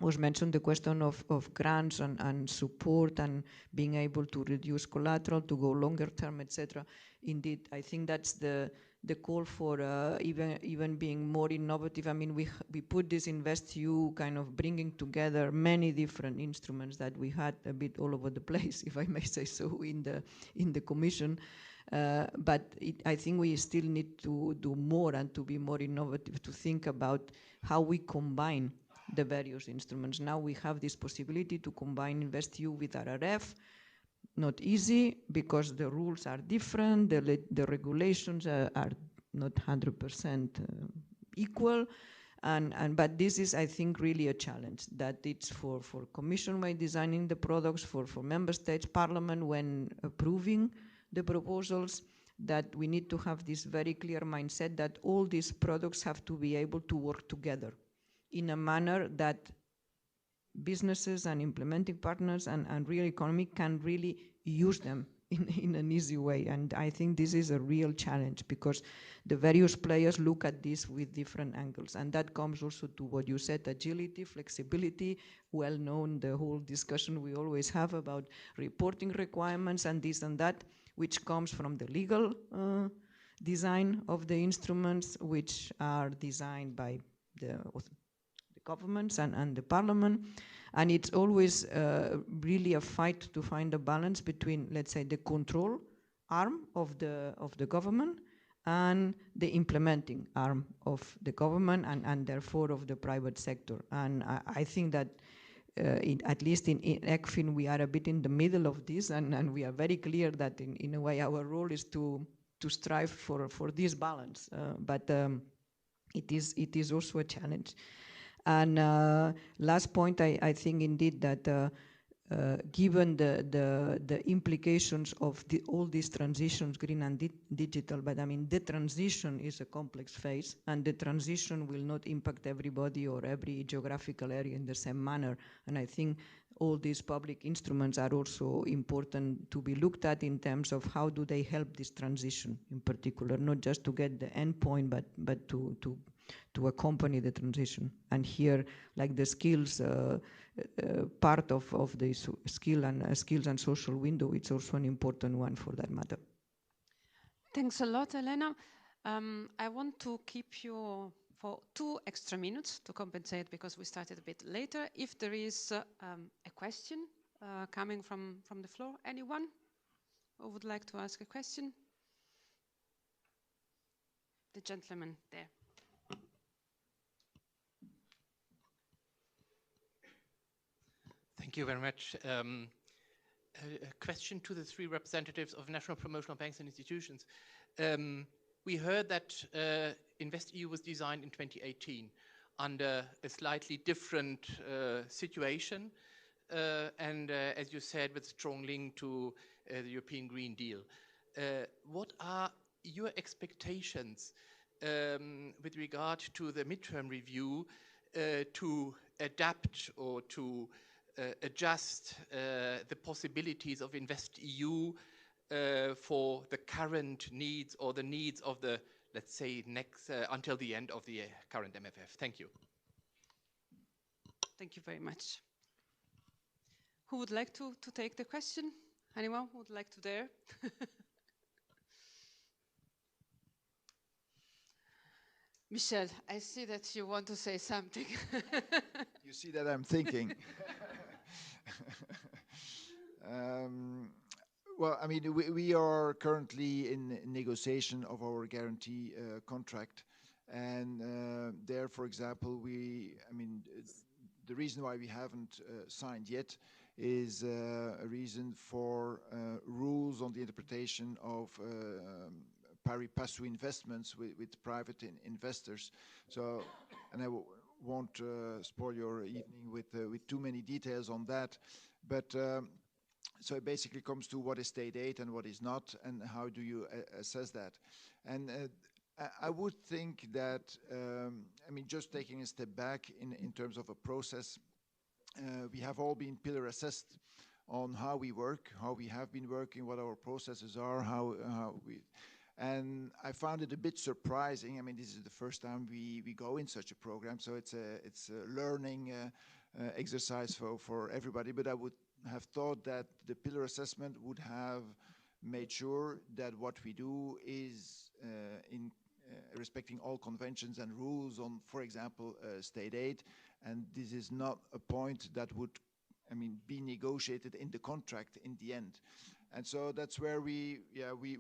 was mentioned, the question of grants and support and being able to reduce collateral, to go longer term, etc. Indeed, I think that's the call for even being more innovative. I mean, we put this InvestEU kind of bringing together many different instruments that we had a bit all over the place, if I may say so, in the Commission. But I think we still need to do more and to be more innovative, to think about how we combine the various instruments. Now we have this possibility to combine InvestEU with RRF. Not easy because the rules are different, the regulations are not 100% equal. But this is, I think, really a challenge, that it's for Commission when designing the products, for Member States, Parliament when approving the proposals, that we need to have this very clear mindset that all these products have to be able to work together in a manner that businesses and implementing partners and real economy can really use them in an easy way. And I think this is a real challenge because the various players look at this with different angles. And that comes also to what you said, agility, flexibility, well known, the whole discussion we always have about reporting requirements and this and that, which comes from the legal design of the instruments, which are designed by the governments and the Parliament. And it's always really a fight to find a balance between, let's say, the control arm of the government and the implementing arm of the government and therefore of the private sector. And I think that at least in ECFIN, we are a bit in the middle of this, and we are very clear that in a way our role is to strive for this balance. But it is also a challenge. And last point, I think indeed that given the implications of all these transitions, green and digital, but I mean the transition is a complex phase, and the transition will not impact everybody or every geographical area in the same manner. And I think all these public instruments are also important to be looked at in terms of how do they help this transition in particular, not just to get the end point, but to accompany the transition. And here, like the skills, part of the skills and social window, it's also an important one for that matter. Thanks a lot, Elena. I want to keep you for 2 extra minutes to compensate because we started a bit later. If there is a question coming from the floor, anyone who would like to ask a question? The gentleman there. Thank you very much. A question to the 3 representatives of national promotional banks and institutions. We heard that InvestEU was designed in 2018 under a slightly different situation and as you said, with strong link to the European Green Deal. What are your expectations with regard to the midterm review to adapt or to adjust the possibilities of InvestEU for the current needs or the needs of the, let's say, next until the end of the current MFF? Thank you. Thank you very much. Who would like to take the question? Anyone who would like to dare? Michel, I see that you want to say something. You see that I'm thinking. Well, I mean, we are currently in negotiation of our guarantee contract. And there, for example, the reason why we haven't signed yet is a reason for rules on the interpretation of pari passu investments with private investors. So, and I won't spoil your evening with too many details on that, but so it basically comes to what is state aid and what is not, and how do you assess that. And I would think that, I mean, just taking a step back in terms of a process, we have all been pillar assessed on how we work, how we have been working, what our processes are, and I found it a bit surprising. I mean, this is the first time we go in such a program, so it's a learning exercise for everybody. But I would have thought that the pillar assessment would have made sure that what we do is in respecting all conventions and rules on, for example, state aid, and this is not a point that would, I mean, be negotiated in the contract in the end. And so that's where we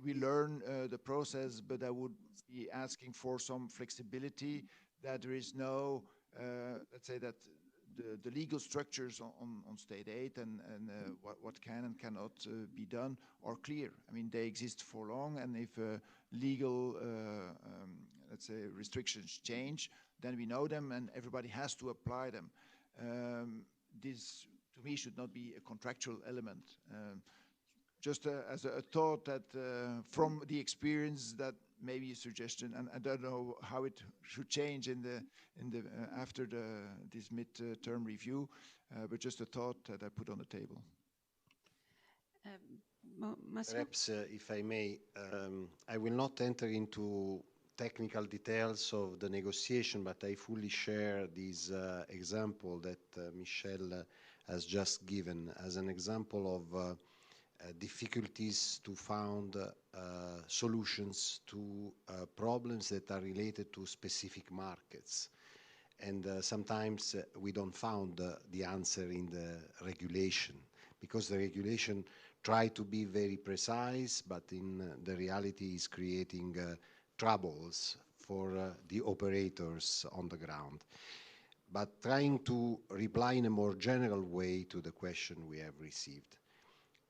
learn the process, but I would be asking for some flexibility, that there is no, let's say that the legal structures on state aid and what can and cannot be done are clear. I mean, they exist for long, and if legal, let's say, restrictions change, then we know them and everybody has to apply them. This, to me, should not be a contractual element. Just as a thought that from the experience, that maybe a suggestion, and I don't know how it should change after this mid-term review, but just a thought that I put on the table. Perhaps, if I may, I will not enter into technical details of the negotiation, but I fully share this example that Michel has just given as an example of difficulties to find solutions to problems that are related to specific markets. And sometimes we don't find the answer in the regulation, because the regulation try to be very precise, but in the reality is creating troubles for the operators on the ground. But trying to reply in a more general way to the question we have received.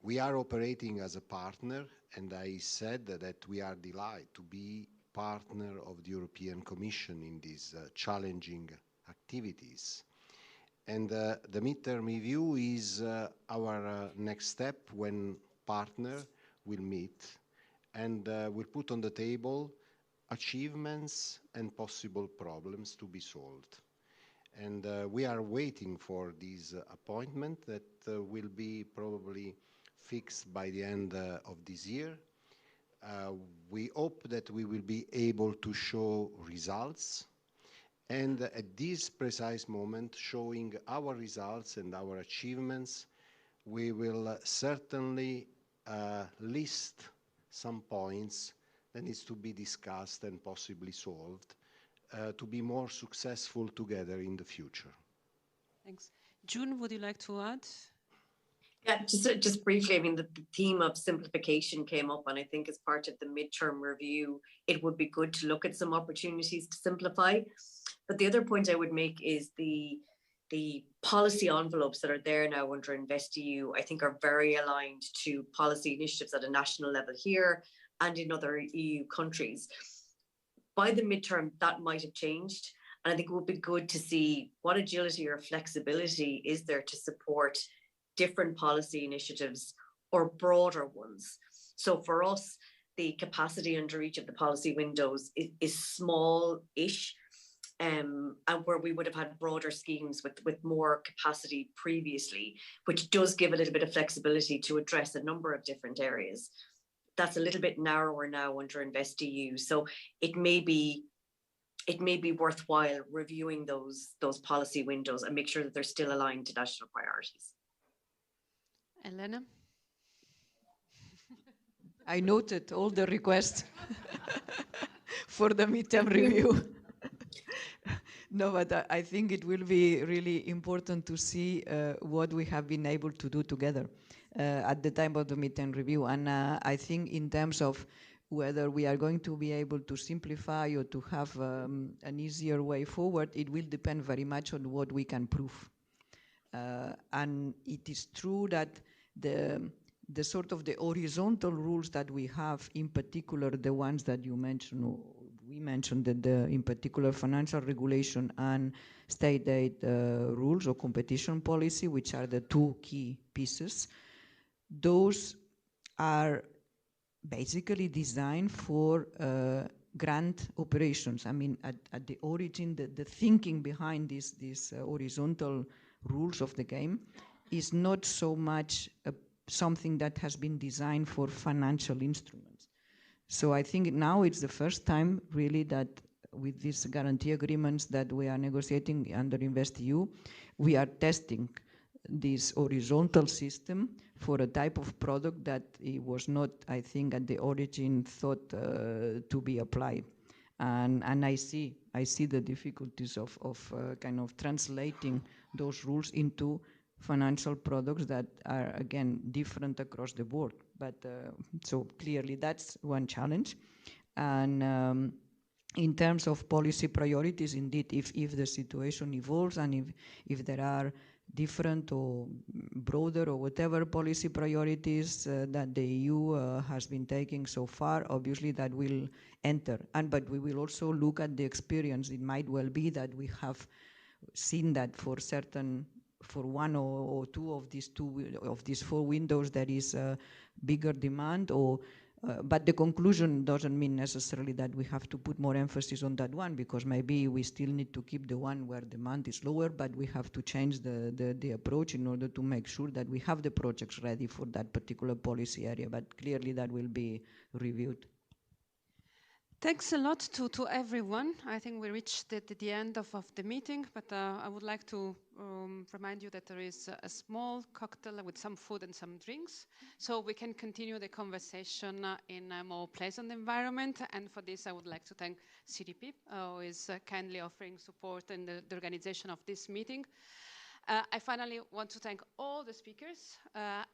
We are operating as a partner, and I said that we are delighted to be partner of the European Commission in these challenging activities. And the midterm review is our next step when partner will meet and will put on the table achievements and possible problems to be solved. And we are waiting for this appointment that will be probably fixed by the end of this year. We hope that we will be able to show results, and at this precise moment, showing our results and our achievements, we will certainly list some points that needs to be discussed and possibly solved to be more successful together in the future. Thanks. June, would you like to add? Yeah, just briefly, I mean, the theme of simplification came up, and I think as part of the midterm review, it would be good to look at some opportunities to simplify. But the other point I would make is the policy envelopes that are there now under InvestEU, I think are very aligned to policy initiatives at a national level here and in other EU countries. By the midterm, that might have changed. And I think it would be good to see what agility or flexibility is there to support different policy initiatives or broader ones. So for us, the capacity under each of the policy windows is small-ish, and where we would have had broader schemes with more capacity previously, which does give a little bit of flexibility to address a number of different areas. That's a little bit narrower now under InvestEU. So it may be worthwhile reviewing those policy windows and make sure that they're still aligned to national priorities. Elena? I noted all the requests for the midterm review. No, but I think it will be really important to see what we have been able to do together at the time of the midterm review. And I think in terms of whether we are going to be able to simplify or to have an easier way forward, it will depend very much on what we can prove. And it is true that the sort of the horizontal rules that we have, in particular the ones that you mentioned, or we mentioned, that in particular financial regulation and state aid rules or competition policy, which are the two key pieces, those are basically designed for grant operations. I mean, at the origin, the thinking behind these horizontal rules of the game is not so much something that has been designed for financial instruments. So I think now it's the first time really that with these guarantee agreements that we are negotiating under InvestEU, we are testing this horizontal system for a type of product that it was not, I think, at the origin thought to be applied. And I see the difficulties of kind of translating those rules into financial products that are, again, different across the board. But so clearly that's one challenge. And in terms of policy priorities, indeed, if the situation evolves and if there are different or broader or whatever policy priorities that the EU has been taking so far, obviously that will enter. But we will also look at the experience. It might well be that we have seen that for one or two of these four windows there is a bigger demand, but the conclusion doesn't mean necessarily that we have to put more emphasis on that one, because maybe we still need to keep the one where demand is lower, but we have to change the approach in order to make sure that we have the projects ready for that particular policy area. But clearly that will be reviewed. Thanks a lot to everyone. I think we reached the end of the meeting, but I would like to remind you that there is a small cocktail with some food and some drinks, so we can continue the conversation in a more pleasant environment. And for this, I would like to thank CDP, who is kindly offering support in the organization of this meeting. I finally want to thank all the speakers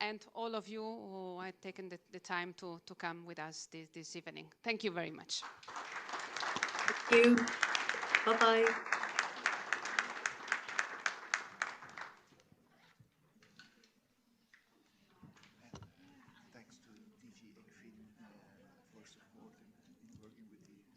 and all of you who have taken the time to come with us this evening. Thank you very much. Thank you. Bye-bye.